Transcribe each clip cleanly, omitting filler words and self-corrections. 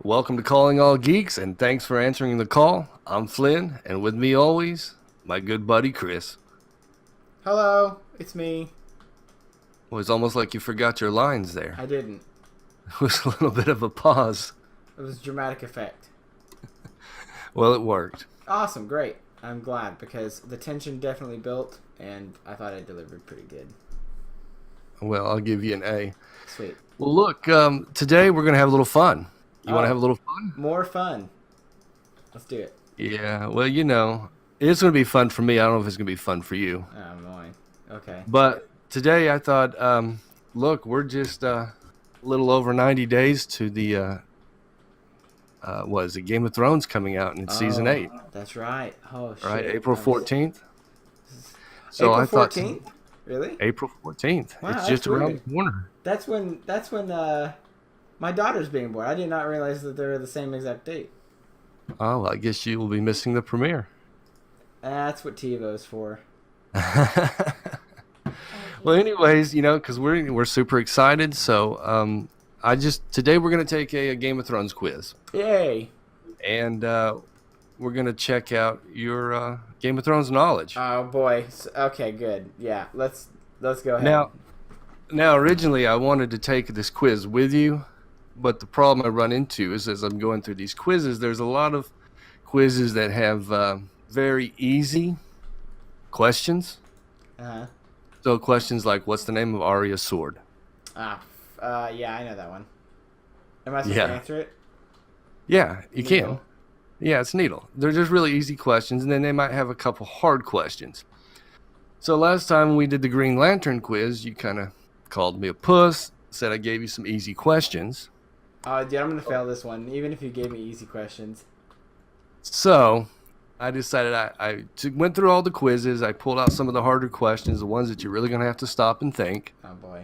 Welcome to Calling All Geeks, and thanks for answering the call. I'm Flynn, and with me always, my good buddy Chris. Hello, it's me. Well, it's almost like you forgot your lines there. I didn't. It was a little bit of a pause. It was dramatic effect. Well, it worked. Awesome, great. I'm glad because the tension definitely built, and I thought I delivered pretty good. Well, I'll give you an A. Sweet. Well, look, today we're going to have a little fun. You want to have a little fun? More fun. Let's do it. Yeah, well, it's going to be fun for me. I don't know if it's going to be fun for you. Oh, annoying. Okay. But today I thought, look, we're just a little over 90 days to the, Game of Thrones coming out in season 8. That's right. Oh, shit. Right, April 14th. So April I thought 14th? Really? April 14th. Wow, it's that's just around weird. the corner. That's when my daughter's being born. I did not realize that they were the same exact date. Oh, well, I guess you will be missing the premiere. That's what TiVo's for. Well, anyways, because we're super excited. So today we're gonna take a Game of Thrones quiz, Yay. and we're gonna check out your Game of Thrones knowledge. Oh boy. Okay, good. Yeah, let's go ahead. Now, originally I wanted to take this quiz with you, but the problem I run into is as I'm going through these quizzes, there's a lot of quizzes that have very easy questions. Uh-huh. So questions like, what's the name of Arya's sword? Yeah, I know that one. Am I supposed Yeah. to answer it? Yeah, you can. Needle. Yeah, it's Needle. They're just really easy questions, and then they might have a couple hard questions. So last time we did the Green Lantern quiz, you kind of called me a puss, said I gave you some easy questions. Dude, I'm gonna fail this one, even if you gave me easy questions. So I decided I went through all the quizzes. I pulled out some of the harder questions, the ones that you're really going to have to stop and think, Oh boy.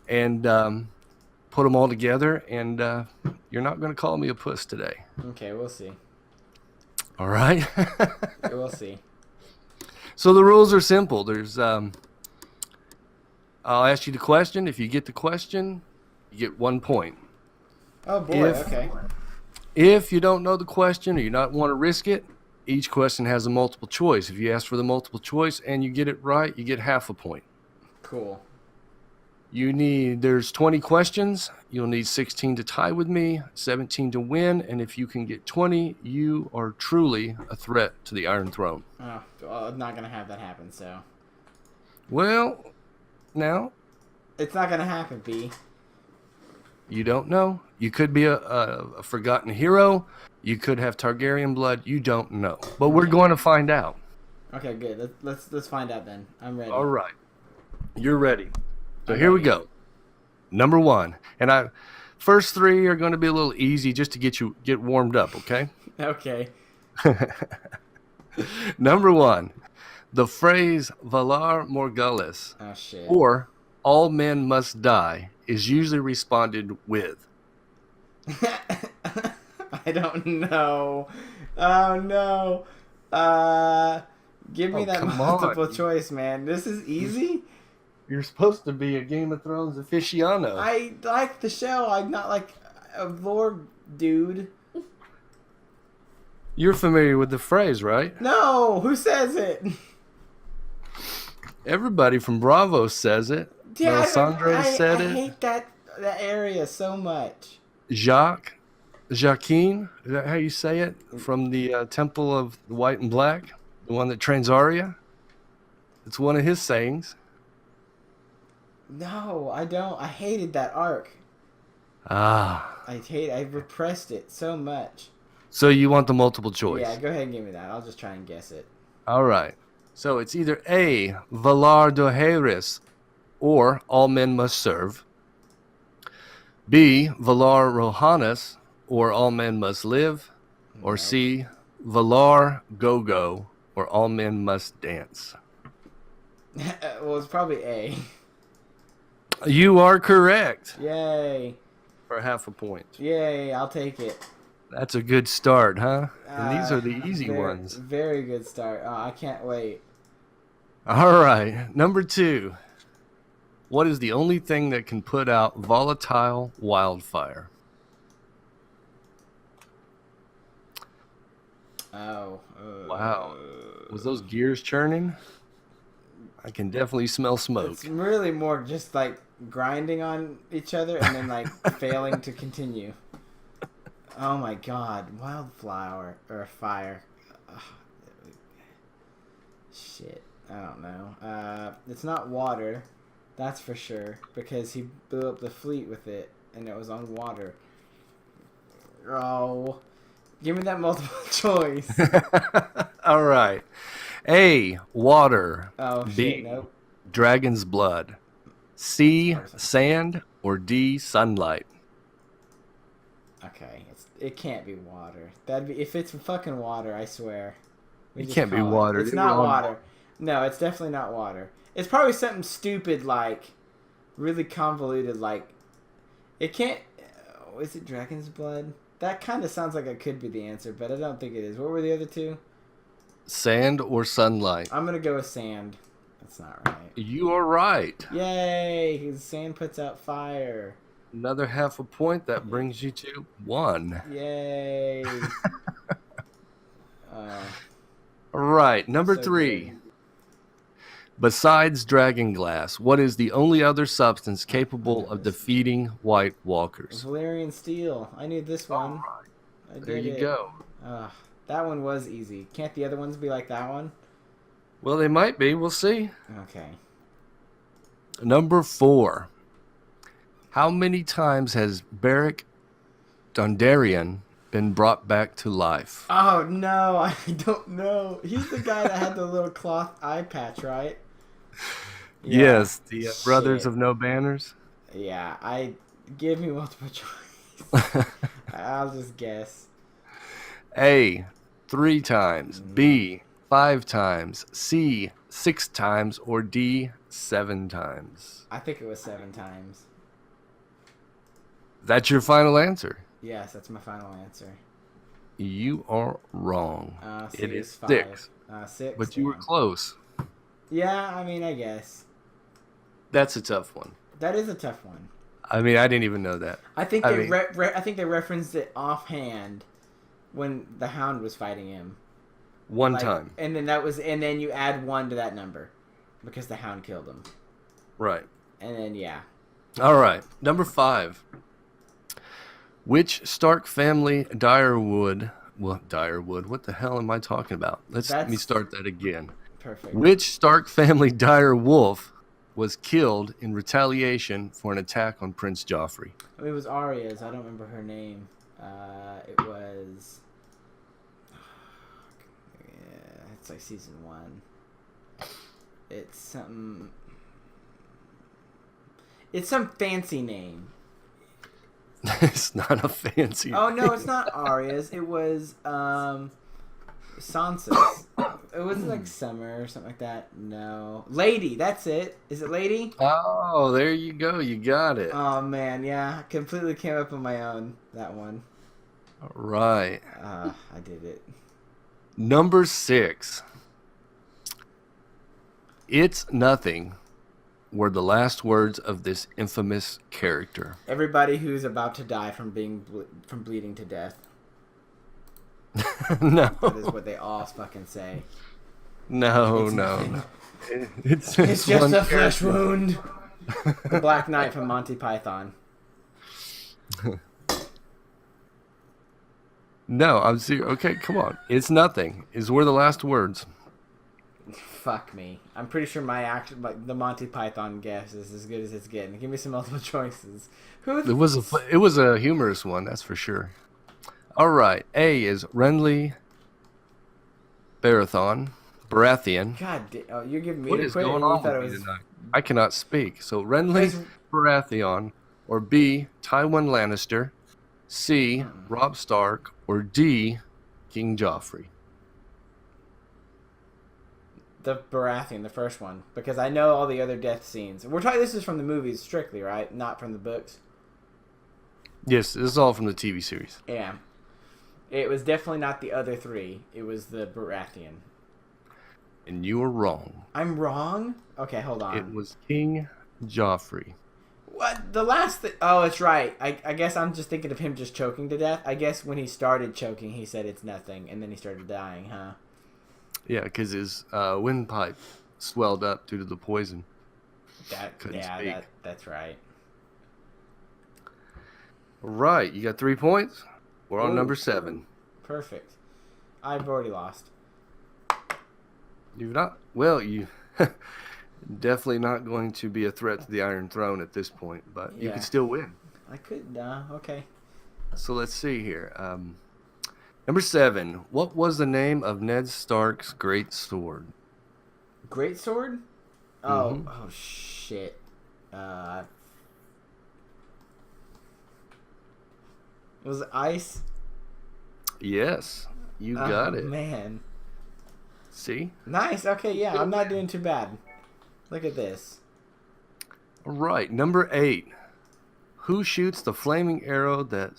and put them all together, and you're not going to call me a puss today. Okay, we'll see. All right? We'll see. So the rules are simple. There's I'll ask you the question. If you get the question, you get 1 point. Oh boy. Okay. If you don't know the question or you not want to risk it, each question has a multiple choice. If you ask for the multiple choice and you get it right, you get half a point. Cool. There's 20 questions. You'll need 16 to tie with me, 17 to win, and if you can get 20, you are truly a threat to the Iron Throne. Oh, well, I'm not gonna have that happen. So Well, now it's not gonna happen, B. you don't know. You could be a forgotten hero. You could have Targaryen blood. You don't know. But we're going to find out. Okay, good. Let's find out then. I'm ready. All right. You're ready. So I'm here we ready. go. Number 1. And first 3 are going to be a little easy just to get warmed up, okay? Okay. Number 1. The phrase Valar Morghulis, Oh shit. or all men must die, is usually responded with. I don't know. Oh no. Give me that come multiple on. choice, man. This is easy. You're supposed to be a Game of Thrones aficionado. I like the show. I'm not like a lore dude. You're familiar with the phrase, right? No, who says it? Everybody from Bravo says it. Yeah, Melisandre said I it. hate that area so much. Jaqen, is that how you say it? From the Temple of the White and Black, the one that trains Arya. It's one of his sayings. No, I don't. I hated that arc. Ah. I repressed it so much. So you want the multiple choice? Yeah, go ahead and give me that. I'll just try and guess it. All right. So it's either A, Valar Dohaeris, or All Men Must Serve. B, Valar Rohannes, or All Men Must Live. Or No. C, Valar Gogo, or All Men Must Dance. Well, it's probably A. You are correct Yay. for half a point. Yay, I'll take it. That's a good start, huh? And these are the easy ones. Very good start. Oh, I can't wait. All right. Number 2. What is the only thing that can put out volatile wildfire? Oh. Wow. Was those gears churning? I can definitely smell It's smoke. really more just like grinding on each other and then like failing to continue. Oh my god, wildflower or fire. Ugh. Shit, I don't know. It's not water, that's for sure, because he blew up the fleet with it and it was on water. Oh, give me that multiple choice. All right. A, water. Oh shit, B, nope. dragon's blood. It's C, probably something. sand. Or D, sunlight. Okay, it can't be water. That'd be if it's fucking water. I swear. We It just can't be call it. water. It's They were not on water. No, it's definitely not water. It's probably something stupid like, really convoluted like, it can't. Is it dragon's blood? That kind of sounds like it could be the answer, but I don't think it is. What were the other two? sand or sunlight. I'm gonna go with sand. That's not right. You are right. Yay! 'Cause sand puts out fire. Another half a point. That brings you to 1. Yay! uh, All right. Number so 3. good. Besides dragon glass, what is the only other substance capable of this. defeating White Walkers? Valerian steel. I knew this one. I There did you it. go. That one was easy. Can't the other ones be like that one? Well, they might be. We'll see. Okay. Number 4. How many times has Beric Dondarrion been brought back to life? Oh no, I don't know. He's the guy that had the little cloth eye patch, right? Yeah. Yes, the Brothers Shit. of No Banners. Yeah, I give me multiple choice. I'll just guess. A, 3 times. B, 5 times. C, 6 times. Or D, 7 times. I think it was 7 times. That's your final answer. Yes, that's my final answer. You are wrong. C It is 5. 6. 6. But you were Damn. close. Yeah, I mean, I guess That's a tough one. that is a tough one. I mean, I didn't even know that. I think I they mean- I think they referenced it offhand when the Hound was fighting him. One Like, time. and then you add 1 to that number because the Hound killed him. Right. And then yeah. All right. Number 5. Which Stark family Direwood... Well, Direwood. What the hell am I talking about? Let me That's- start that again. Perfect. Which Stark family dire wolf was killed in retaliation for an attack on Prince Joffrey? It was Arya's. I don't remember her name. It was. Yeah, it's like season 1. It's something. It's some fancy name. It's not a fancy. Oh no, it's not Arya's. It was Sansa's. It wasn't like Summer or something like that. No, Lady. That's it. Is it Lady? Oh, there you go. You got it. Oh man, yeah, completely came up on my own. That one. All right. I did it. Number 6. It's nothing were the last words of this infamous character. Everybody who's about to die from from bleeding to death. No. That is what they all fucking say. No, It's no, nothing. no. It's It's just one a flesh character. wound. The Black Knight from Monty Python. No, I'm serious. Okay, come on. It's nothing. Is were the last words. Fuck me. I'm pretty sure the Monty Python guess is as good as it's getting. Give me some multiple choices. It was a humorous one, that's for sure. All right. A is Renly Baratheon. Oh, you're giving me What the is quiz. going You on thought with it me was tonight? I cannot speak. So Renly Guys- Baratheon, or B, Tywin Lannister, C, Robb Stark, or D, King Joffrey. the Baratheon, the first one, because I know all the other death scenes. We're talking. This is from the movies strictly, right? Not from the books. Yes, this is all from the TV series. Yeah. It was definitely not the other 3. It was the Baratheon. And you were wrong. I'm wrong? Okay, hold on. It was King Joffrey. What? The last thing... Oh, it's right. I guess I'm just thinking of him just choking to death. I guess when he started choking, he said it's nothing, and then he started dying, huh? Yeah, because his windpipe swelled up due to the poison. Couldn't speak. That's right. Right, you got 3 points. We're on Ooh. number 7. Perfect. I've already lost. You've not. Well, you definitely not going to be a threat to the Iron Throne at this point, but you Yeah. could still win. I could. Okay. So let's see here. Number 7. What was the name of Ned Stark's great sword? Great sword? Oh, Mhm. oh shit. Was it ice? Yes, you got it. Man. See? Nice. Okay, yeah, I'm not doing too bad. Look at this. All right, number 8. Who shoots the flaming arrow that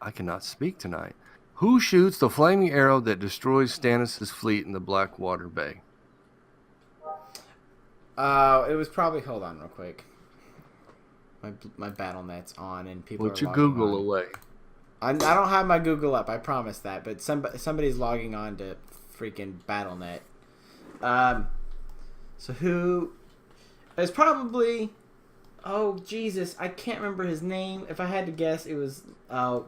I cannot speak tonight. Who shoots the flaming arrow that destroys Stannis' fleet in the Blackwater Bay? It was probably. Hold on, real quick. My battle net's on and people Put are your logging Google on. away. I don't have my Google up. I promise that, but somebody's logging on to freaking BattleNet. So who? It's probably. Oh Jesus, I can't remember his name. If I had to guess, it was Tyrion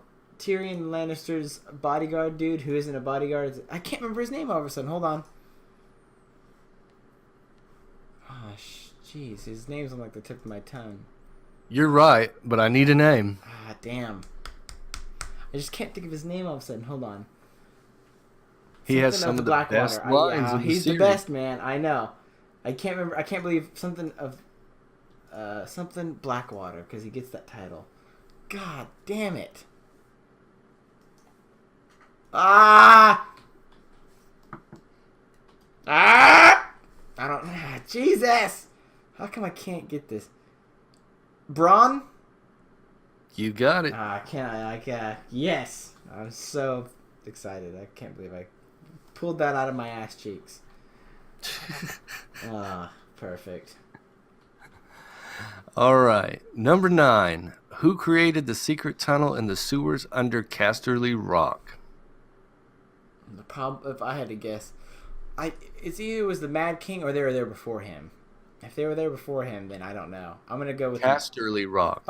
Lannister's bodyguard dude who isn't a bodyguard. I can't remember his name all of a sudden. Hold on. Oh, jeez, his name's on like the tip of my tongue. You're right, but I need a name. Ah, damn. I just can't think of his name all of a sudden. Hold on. He has some of the best lines in the he's series. the best, man. I know. I can't remember. I can't believe something Blackwater because he gets that title. God damn it! I don't. Jesus! How come I can't get this? Braun? You got it. Yes! I'm so excited. I can't believe I pulled that out of my ass cheeks. Perfect. All right. Number 9. Who created the secret tunnel in the sewers under Casterly Rock? The problem, if I had to guess, it's either was the Mad King or they were there before him. If they were there before him, then I don't know. I'm gonna go with Casterly Rock.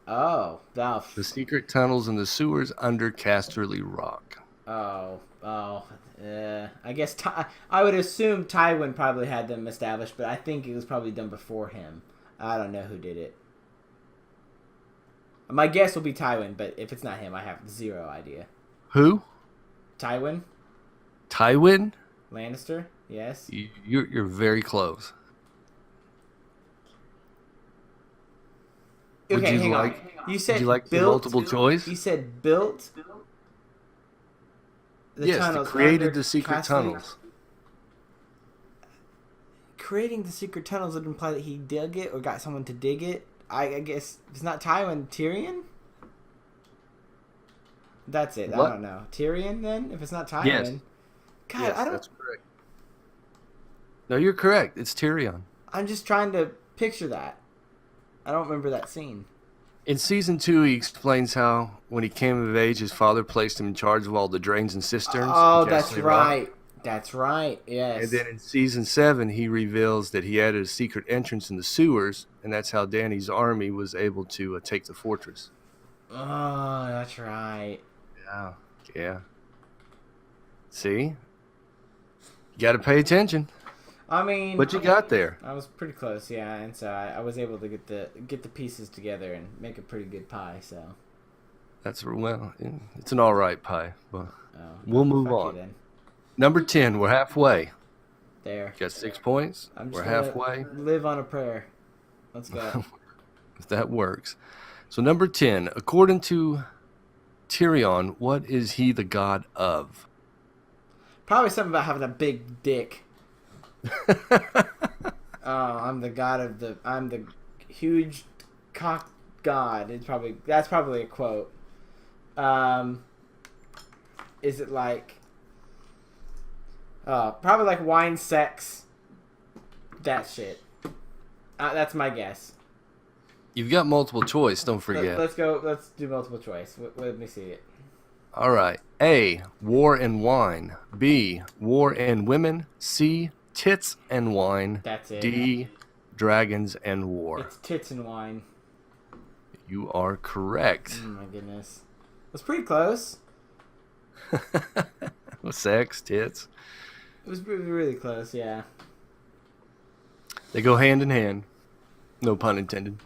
The secret tunnels in the sewers under Casterly Rock. I guess I would assume Tywin probably had them established, but I think it was probably done before him. I don't know who did it. My guess will be Tywin, but if it's not him, I have zero idea. Who? Tywin Lannister. Yes. You're very close. Okay, hang on. You said would you like built, the multiple choice? You said built. Yes, they created the secret tunnels. Creating the secret tunnels would imply that he dug it or got someone to dig it. I guess it's not Tywin. Tyrion? That's it. What? I don't know. Tyrion, then? If it's not Tywin. Yes. God, yes, I don't... that's correct. No, you're correct. It's Tyrion. I'm just trying to picture that. I don't remember that scene. In season 2, he explains how, when he came of age, his father placed him in charge of all the drains and cisterns. Oh, that's right. That's right, yes. And then in season 7, he reveals that he added a secret entrance in the sewers, and that's how Dany's army was able to take the fortress. Oh, that's right. Yeah. See? You got to pay attention. I mean, but you got there. I was pretty close, yeah, and so I was able to get the pieces together and make a pretty good pie. So it's an all right pie, but we'll move on. Number 10, we're halfway. There. Got 6 points. We're halfway. Live on a prayer. Let's go. If that works. So number 10, according to Tyrion, what is he the god of? Probably something about having a big dick. I'm the huge cock god. That's probably a quote. Is it like Probably like wine, sex, that shit. That's my guess. You've got multiple choice, don't forget. Let's go. Let's do multiple choice. Let me see it. All right. A, war and wine. B, war and women. C, tits and wine. That's it. D, dragons and war. It's tits and wine. You are correct. Oh my goodness. It was pretty close. Sex, tits. It was really close, yeah. They go hand in hand. No pun intended.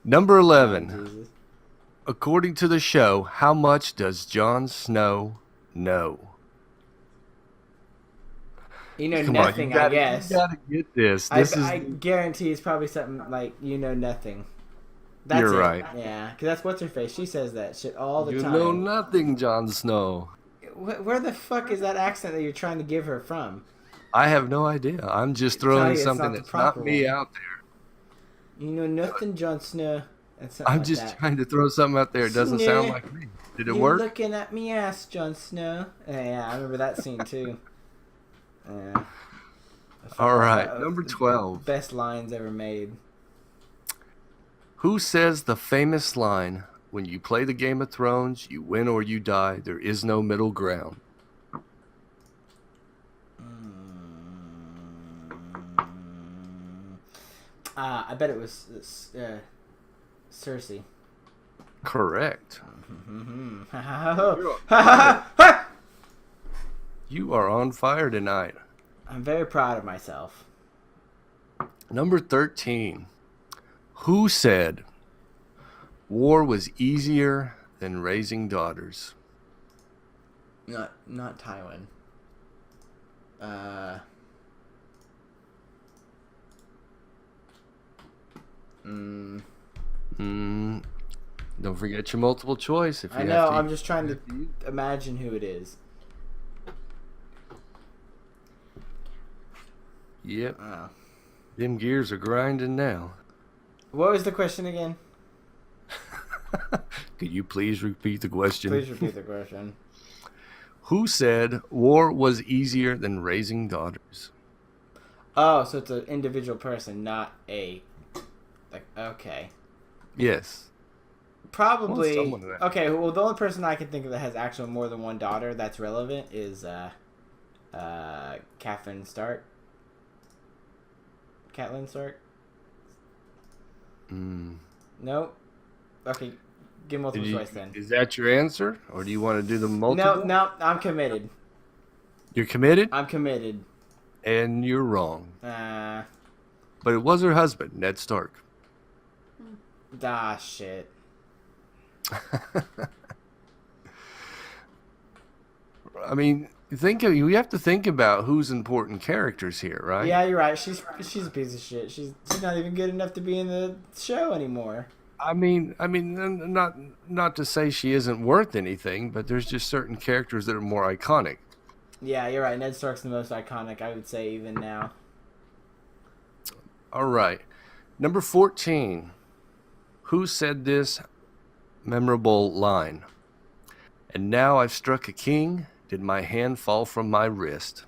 Number 11. Jesus. According to the show, how much does Jon Snow know? You know Come nothing, on, I guess. You gotta get this. I guarantee it's probably something like you know nothing. That's You're it. right. Yeah, because that's what's her face. She says that shit all the time. You know nothing, Jon Snow. Where the fuck is that accent that you're trying to give her from? I have no idea. I'm just throwing something that's not me out there. You know nothing, Jon Snow. I'm just trying to throw something out there. It doesn't sound like me. Did it work? You're looking at me ass, Jon Snow. Yeah, I remember that scene too. Yeah. All right, number 12. Best lines ever made. Who says the famous line, when you play the Game of Thrones, you win or you die, there is no middle ground? I bet it was Cersei. Correct. I'm You are on fire tonight. very proud of myself. Number 13. Who said war was easier than raising daughters? Not Tywin. Don't forget your multiple choice. If you I know. I'm just trying to imagine who it is. Yep. Oh. Them gears are grinding now. What was the question again? Could you please repeat the question? Please repeat the question. Who said war was easier than raising daughters? Oh, so it's an individual person, not a... Like, okay. Yes. Probably... Well, okay, well, the only person I can think of that has actually more than one daughter that's relevant is Catelyn Stark. Catelyn Stark? Nope. Okay, give multiple choice then. Is that your answer? Or do you want to do the multiple? No, I'm committed. You're committed? I'm committed. And you're wrong. But it was her husband, Ned Stark. Shit. I mean, you have to think about who's important characters here, right? Yeah, you're right. She's a piece of shit. She's not even good enough to be in the show anymore. I mean, not to say she isn't worth anything, but there's just certain characters that are more iconic. Yeah, you're right. Ned Stark's the most iconic, I would say, even now. All right. Number 14. Who said this memorable line? And now I've struck a king, did my hand fall from my wrist?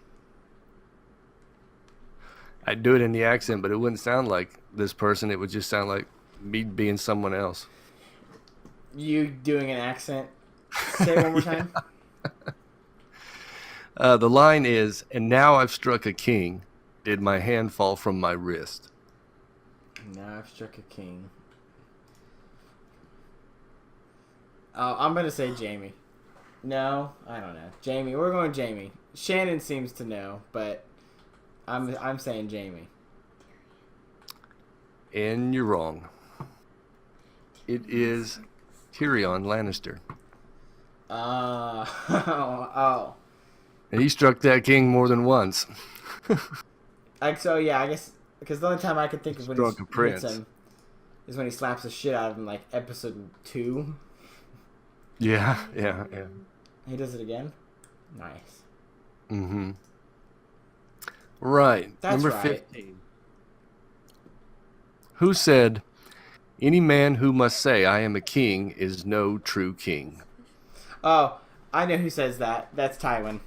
I'd do it in the accent, but it wouldn't sound like this person. It would just sound like me being someone else. You doing an accent? Say it one more time. The line is, and now I've struck a king, did my hand fall from my wrist? Now I've struck a king. Oh, I'm going to say Jamie. No, I don't know. Jamie, we're going Jamie. Shannon seems to know, but I'm saying Jamie. And you're wrong. It is Tyrion Lannister. Oh. And he struck that king more than once. So yeah, I guess because the only time I could think of when he hits him is when he slaps the shit out of him, like episode 2. Yeah. He does it again. Nice. Right. That's Number right. 15. Who said, any man who must say I am a king is no true king? Oh, I know who says that. That's Tywin.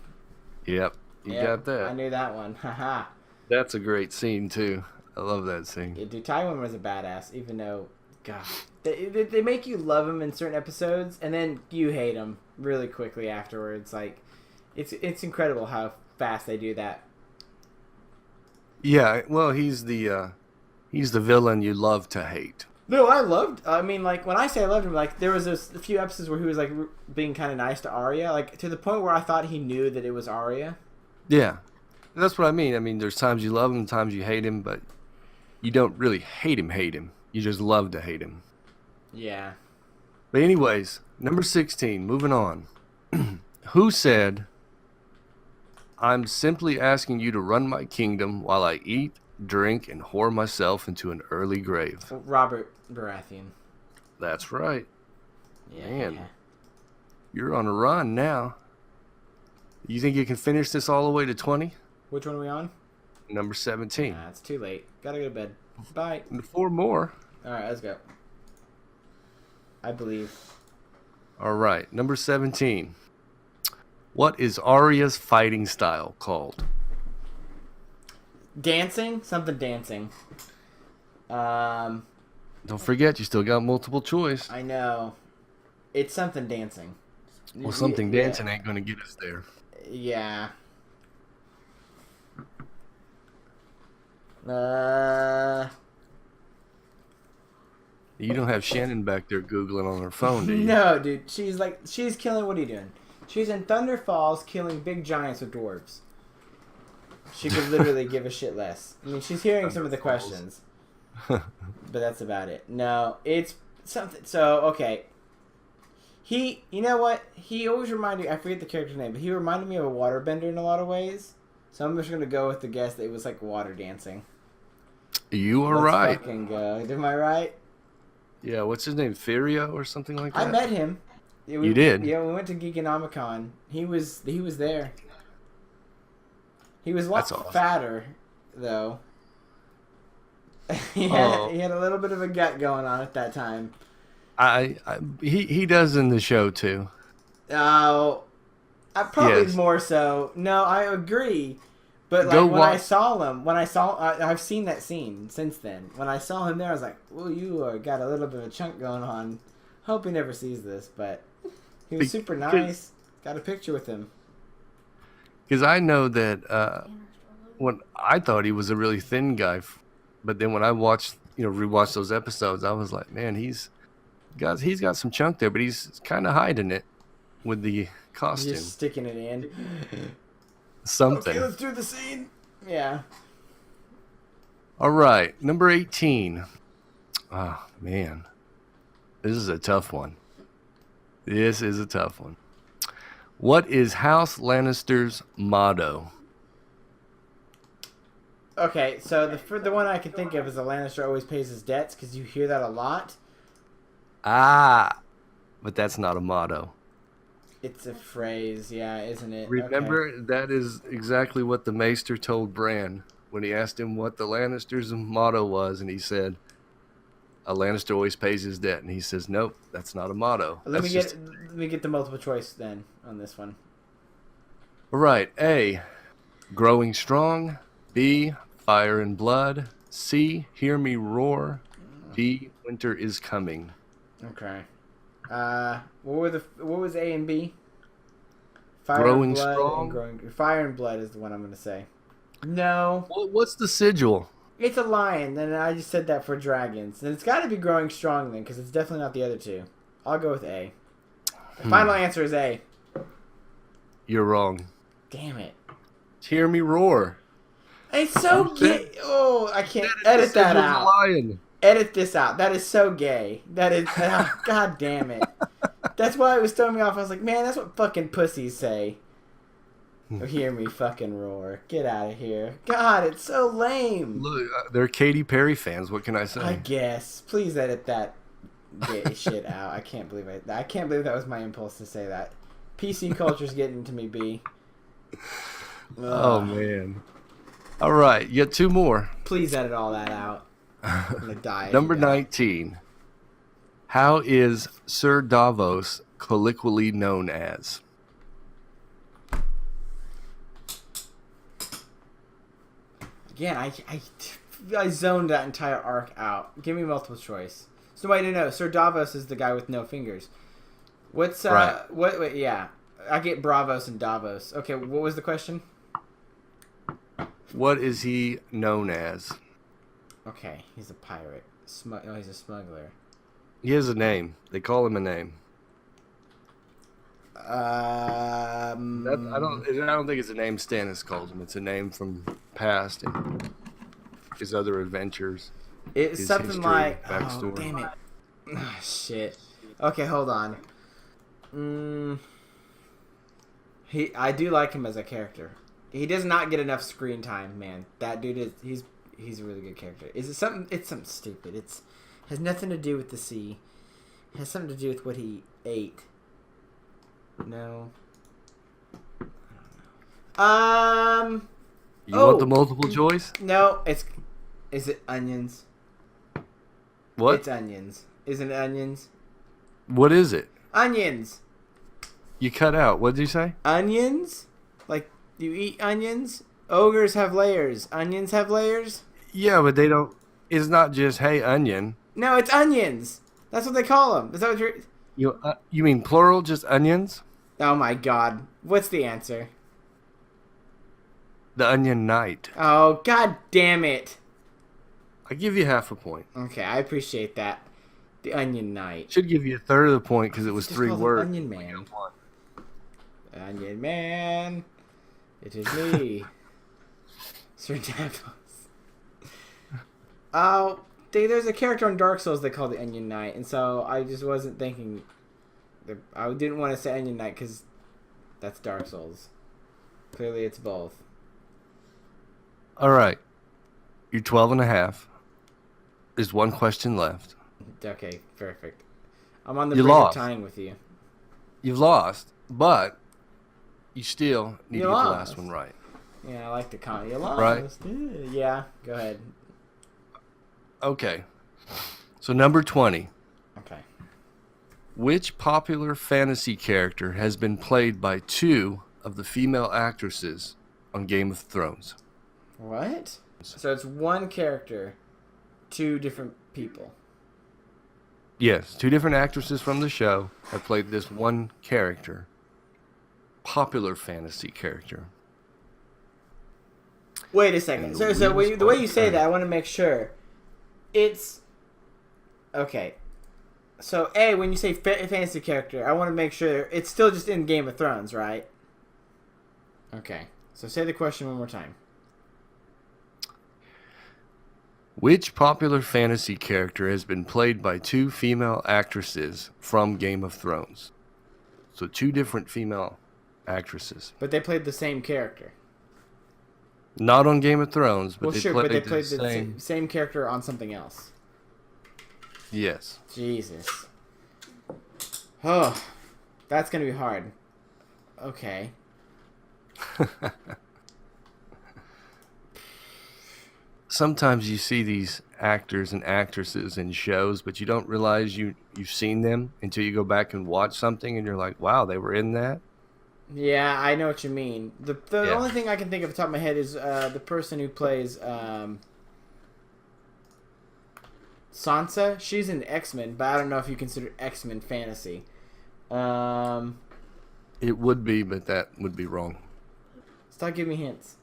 Yep. You Yep, got that. I knew that one. Haha. That's a great scene too. I love that scene. Yeah, dude, Tywin was a badass, even though, God, they make you love him in certain episodes, and then you hate him really quickly afterwards. Like, it's incredible how fast they do that. Yeah, well, he's the villain you love to hate. No, I loved. I mean, like when I say I loved him, like there was a few episodes where he was like being kind of nice to Arya, like to the point where I thought he knew that it was Arya. Yeah, that's what I mean. I mean, there's times you love him, times you hate him, but you don't really hate him. You just love to hate him. Yeah. But anyways, number 16. Moving on. Who said, "I'm simply asking you to run my kingdom while I eat, drink, and whore myself into an early grave"? Robert Baratheon. That's right. Yeah. Man. You're on a run now. You think you can finish this all the way to 20? Which one are we on? Number 17. Nah, it's too late. Gotta go to bed. Bye. And 4 more. All right, let's go. I believe. All right. Number 17. What is Arya's fighting style called? Dancing? Something dancing. Don't forget, you still got multiple choice. I know. It's something dancing. Well, something dancing ain't going to get us there. Yeah. You don't have Shannon back there Googling on her phone, do you? No, dude. She's killing. What are you doing? She's in Thunder Falls killing big giants with dwarves. She could literally give a shit less. I mean, she's hearing some of the questions. But that's about it. No, it's something. So, okay. You know what? He always reminded me, I forget the character's name, but he reminded me of a waterbender in a lot of ways. So I'm just going to go with the guess that it was like water dancing. You are Let's right. fucking go. Am I right? Yeah, what's his name? Furio or something like that? I met him. Yeah, You did? Yeah, we went to Geekonomicon. He was there. He was a lot That's awesome. fatter, though. he had a little bit of a gut going on at that time. He does in the show too. Oh, I probably Yes. more so. No, I agree. But like Go when I watch- saw him, I've seen that scene since then. When I saw him there, I was like, "Well, you got a little bit of a chunk going on." Hope he never sees this, but he was super nice. Got a picture with him. Because I know that when I thought he was a really thin guy, but then when I rewatched those episodes, I was like, man, he's got some chunk there, but he's kind of hiding it with the costume. Just sticking it in. Something. Okay, let's do the scene. Yeah. All right, number 18. Oh, man. This is a tough one. This is a tough one. What is House Lannister's motto? Okay, so the one I can think of is the Lannister always pays his debts, because you hear that a lot. But that's not a motto. It's a phrase, yeah, isn't it? Remember, Okay. that is exactly what the Maester told Bran when he asked him what the Lannisters' motto was, and he said, "A Lannister always pays his debt." And he says, "Nope, that's not a motto." Let me That's get the multiple choice then on this one. All right. A, growing strong. B, fire and blood. C, hear me roar. D, winter is coming. Okay. What was A and B? Fire Growing and blood strong. and growing. Fire and blood is the one I'm gonna say. No, What's the sigil? it's a lion. And I just said that for dragons. And it's got to be growing strong then, because it's definitely not the other two. I'll go with A. The final answer is A. You're wrong. Damn it. Hear me roar. It's so gay. Oh, I can't edit The that sigil's a out. lion. Edit this out. That is so gay. That is. God damn it. That's why it was throwing me off. I was like, man, that's what fucking pussies say. Or hear me fucking roar. Get out of here. God, it's so lame. Look, they're Katy Perry fans. What can I say? I guess. Please edit that gay shit out. I can't believe it. I can't believe that was my impulse to say that. PC culture's getting to me, B. Oh, man. All right. You got 2 more. Please edit all that out. I'm gonna die. if Number you don't. 19. How is Sir Davos colloquially known as? Again, I zoned that entire arc out. Give me multiple choice. So wait, no. Sir Davos is the guy with no fingers. What's Right. Wait, yeah. I get Bravos and Davos. Okay, what was the question? What is he known as? Okay, he's a pirate. No, he's a smuggler. He has a name. They call him a name. I don't think it's a name Stannis calls him. It's a name from past and his other adventures. It's His something history, like. backstory. Oh, damn it. Ah, shit. Okay, hold on. I do like him as a character. He does not get enough screen time, man. That dude is he's a really good character. Is it something? It's something stupid. It's has nothing to do with the sea. It has something to do with what he ate. No. I don't know. You want the multiple choice? No, is it onions? What? It's onions. Isn't it onions? What is it? Onions. You cut out. What did you say? Onions? Like you eat onions? Ogres have layers. Onions have layers? Yeah, but they don't. It's not just hey onion. No, it's onions. That's what they call them. Is that what you're? You mean plural? Just onions? Oh my god. What's the answer? The Onion Knight. Oh god damn it. I give you half a point. Okay, I appreciate that. The Onion Knight. Should give you a third of the point because it was Just 3 call him words. Onion Man. Onion Man. It is me. Sir Davos. Oh, there's a character on Dark Souls they call the Onion Knight, and so I just wasn't thinking. I didn't want to say Onion Knight because that's Dark Souls. Clearly, it's both. All right. You're 12 and a half. There's one question left. Okay, perfect. I'm on the You brink of lost. tying with you. You've lost, but you still need You to get the lost. last one right. Yeah, I like the con. You lost. Right. Yeah, go ahead. Okay. So number 20. Okay. Which popular fantasy character has been played by 2 of the female actresses on Game of Thrones? What? So it's one character, 2 different people. Yes, 2 different actresses from the show have played this one character. Popular fantasy character. Wait a second. And So, the so wheels the way are you say turning. that, I want to make sure. It's okay. So, when you say fantasy character, I want to make sure it's still just in Game of Thrones, right? Okay. So, say the question one more time. Which popular fantasy character has been played by 2 female actresses from Game of Thrones? So 2 different female actresses. But they played the same character. Not on Game of Thrones, but Well, they sure, played but they the played the same. same character on something else. Yes. Jesus. Oh, that's gonna be hard. Okay. Sometimes you see these actors and actresses in shows, but you don't realize you've seen them until you go back and watch something, and you're like, "Wow, they were in that." Yeah, I know what you mean. The Yeah. only thing I can think of off the top of my head is the person who plays Sansa. She's in X-Men, but I don't know if you consider X-Men fantasy. It would be, but that would be wrong. Stop giving me hints.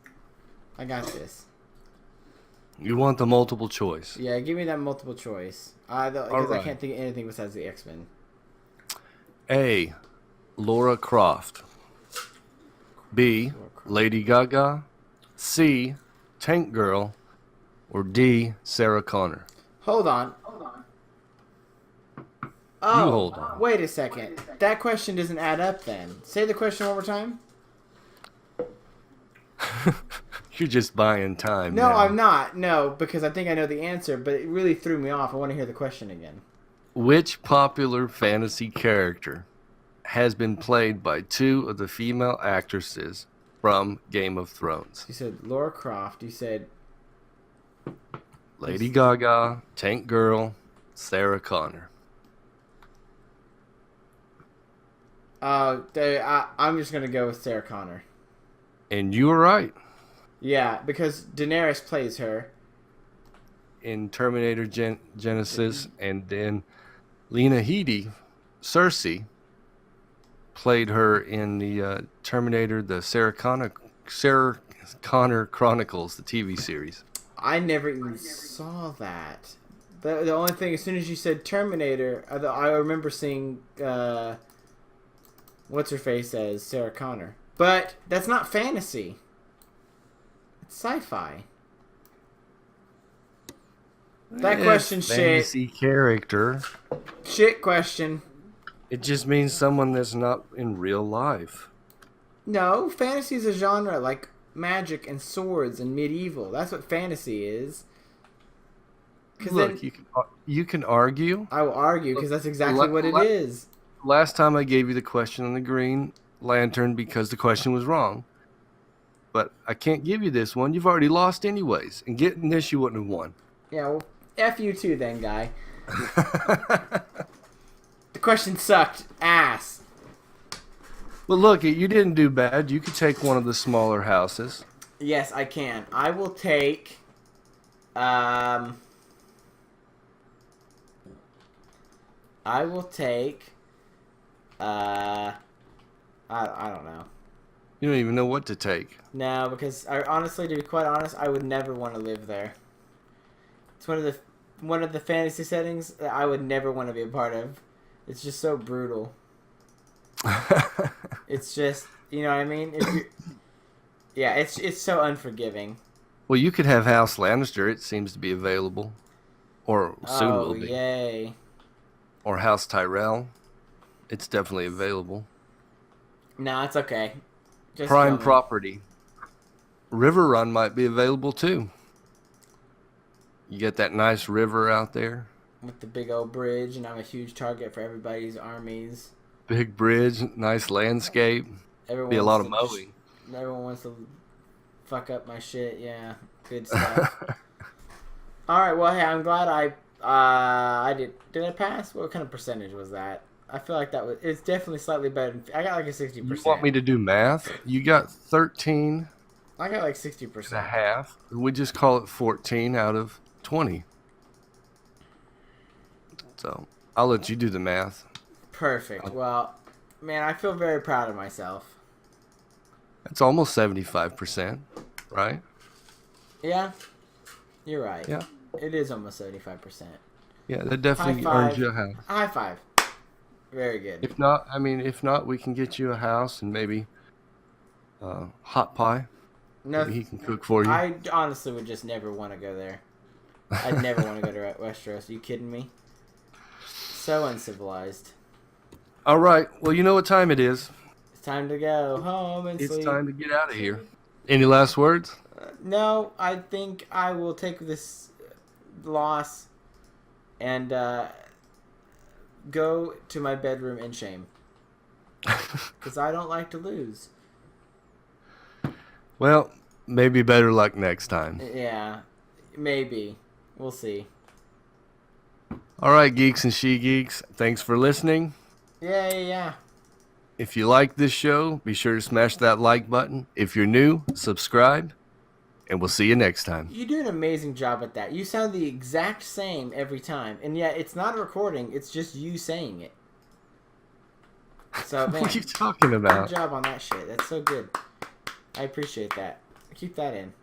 I got this. You want the multiple choice. Yeah, give me that multiple choice. Because I Alright. can't think of anything besides the X-Men. A. Laura Croft. B. Lady Gaga. C. Tank Girl. Or D. Sarah Connor. Hold on. Oh, hold on. Wait a second. That question doesn't add up then. Say the question one more time. You're just buying time. No, now. I'm not. No, because I think I know the answer, but it really threw me off. I want to hear the question again. Which popular fantasy character has been played by 2 of the female actresses from Game of Thrones? You said Laura Croft. You said Lady Gaga, Tank Girl, Sarah Connor. I'm just gonna go with Sarah Connor. And you were right. Yeah, because Daenerys plays her. in Terminator Genesis, and then Lena Headey, Cersei, played her in the Terminator, the Sarah Connor Chronicles, the TV series. I never even saw that. The only thing, as soon as you said Terminator, I remember seeing what's her face as Sarah Connor. But that's not fantasy. It's sci-fi. That question shit. Fantasy character. Shit question. It just means someone that's not in real life. No, fantasy is a genre like magic and swords and medieval. That's what fantasy is. Look, you can argue. I will argue because that's exactly what it is. Last time I gave you the question on the Green Lantern because the question was wrong. But I can't give you this one. You've already lost anyways. And getting this, you wouldn't have won. Yeah, well, F you too then, guy. The question sucked ass. Well, look, you didn't do bad. You could take one of the smaller houses. Yes, I can. I will take... I will take... I don't know. You don't even know what to take. No, because honestly, to be quite honest, I would never want to live there. It's one of the fantasy settings that I would never want to be a part of. It's just so brutal. It's just, you know what I mean? Yeah, it's so unforgiving. Well, you could have House Lannister. It seems to be available. Or soon will be. Yay. Or House Tyrell. It's definitely available. No, it's okay. Just Prime property. River Run might be available too. You get that nice river out there. With the big old bridge, and I'm a huge target for everybody's armies. Big bridge, nice landscape. Be a lot of mowing. Everyone wants to fuck up my shit. Yeah, good stuff. All right, well, hey, I'm glad I did. Did I pass? What kind of percentage was that? I feel like that was. It's definitely slightly better. I got like a 60%. You want me to do math? You got 13. I got like 60%. And a half. We just call it 14 out of 20. So I'll let you do the math. Perfect. Well, man, I feel very proud of myself. That's almost 75%, right? Yeah, you're right. Yeah. It is almost 75%. Yeah, that definitely earns you a house. High five. Very good. If not, we can get you a house and maybe hot pie. No, maybe he can cook for you. I honestly would just never want to go there. I'd never want to go to Westeros. Are you kidding me? So uncivilized. All right. Well, you know what time it is. It's time to go home and sleep. It's time to get out of here. Any last words? No, I think I will take this loss and go to my bedroom in shame. Because I don't like to lose. Well, maybe better luck next time. Yeah, maybe. We'll see. All right, geeks and she-geeks, thanks for listening. Yeah. If you like this show, be sure to smash that like button. If you're new, subscribe, and we'll see you next time. You do an amazing job at that. You sound the exact same every time, and yet it's not a recording, it's just you saying it. So, man, what are you talking about? Good job on that shit. That's so good. I appreciate that. Keep that in.